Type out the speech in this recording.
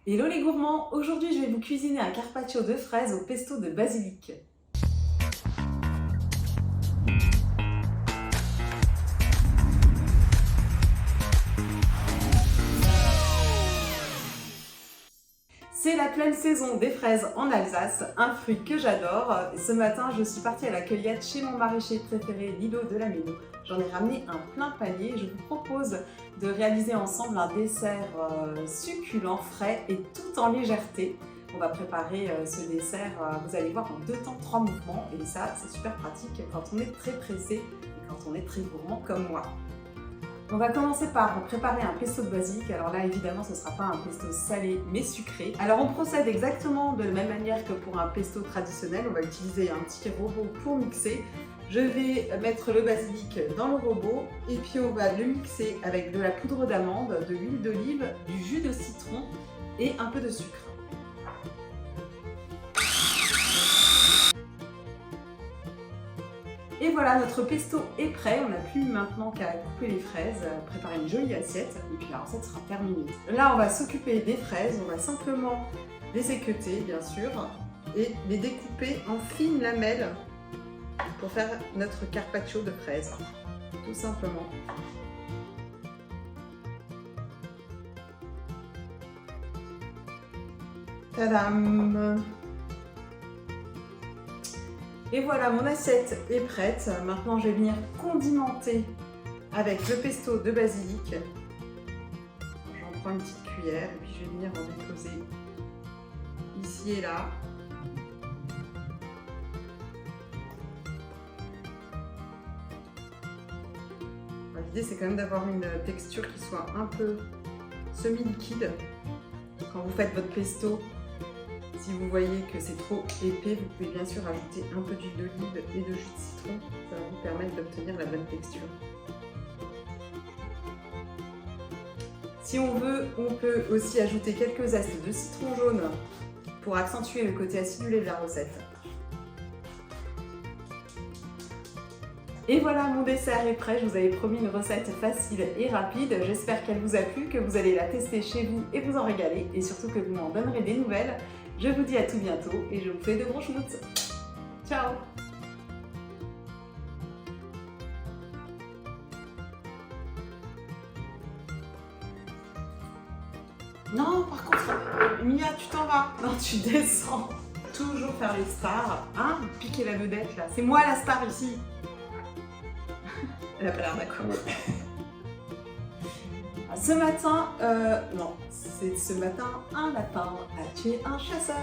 Hello les gourmands, aujourd'hui je vais vous cuisiner un carpaccio de fraises au pesto de basilic. C'est la pleine saison des fraises en Alsace, un fruit que j'adore. Ce matin, je suis partie à la cueillette chez mon maraîcher préféré, Lilo de la Méno. J'en ai ramené un plein panier. Je vous propose de réaliser ensemble un dessert succulent, frais et tout en légèreté. On va préparer ce dessert, vous allez voir, en 2 temps, 3 mouvements. Et ça, c'est super pratique quand on est très pressé et quand on est très gourmand comme moi. On va commencer par préparer un pesto de basilic. Alors là, évidemment, ce ne sera pas un pesto salé, mais sucré. Alors on procède exactement de la même manière que pour un pesto traditionnel. On va utiliser un petit robot pour mixer. Je vais mettre le basilic dans le robot et puis on va le mixer avec de la poudre d'amande, de l'huile d'olive, du jus de citron et un peu de sucre. Et voilà, notre pesto est prêt. On n'a plus maintenant qu'à couper les fraises, préparer une jolie assiette et puis la recette sera terminée. Là, on va s'occuper des fraises. On va simplement les équeuter, bien sûr, et les découper en fines lamelles pour faire notre carpaccio de fraises, tout simplement. Tadam! Et voilà, mon assiette est prête. Maintenant, je vais venir condimenter avec le pesto de basilic. J'en prends une petite cuillère et puis je vais venir en déposer ici et là. L'idée, c'est quand même d'avoir une texture qui soit un peu semi-liquide quand vous faites votre pesto. Si vous voyez que c'est trop épais, vous pouvez bien sûr ajouter un peu d'huile d'olive et de jus de citron. Ça va vous permettre d'obtenir la bonne texture. Si on veut, on peut aussi ajouter quelques zestes de citron jaune pour accentuer le côté acidulé de la recette. Et voilà, mon dessert est prêt. Je vous avais promis une recette facile et rapide. J'espère qu'elle vous a plu, que vous allez la tester chez vous et vous en régaler. Et surtout que vous m'en donnerez des nouvelles. Je vous dis à tout bientôt et je vous fais de gros schmutz. Ciao! Non, par contre, Mia, tu t'en vas. Non, tu descends. Toujours faire les stars. Hein? Piquer la vedette, là. C'est moi la star ici. Elle a pas l'air d'accord. Ce matin, non, c'est ce matin, un lapin a tué un chasseur.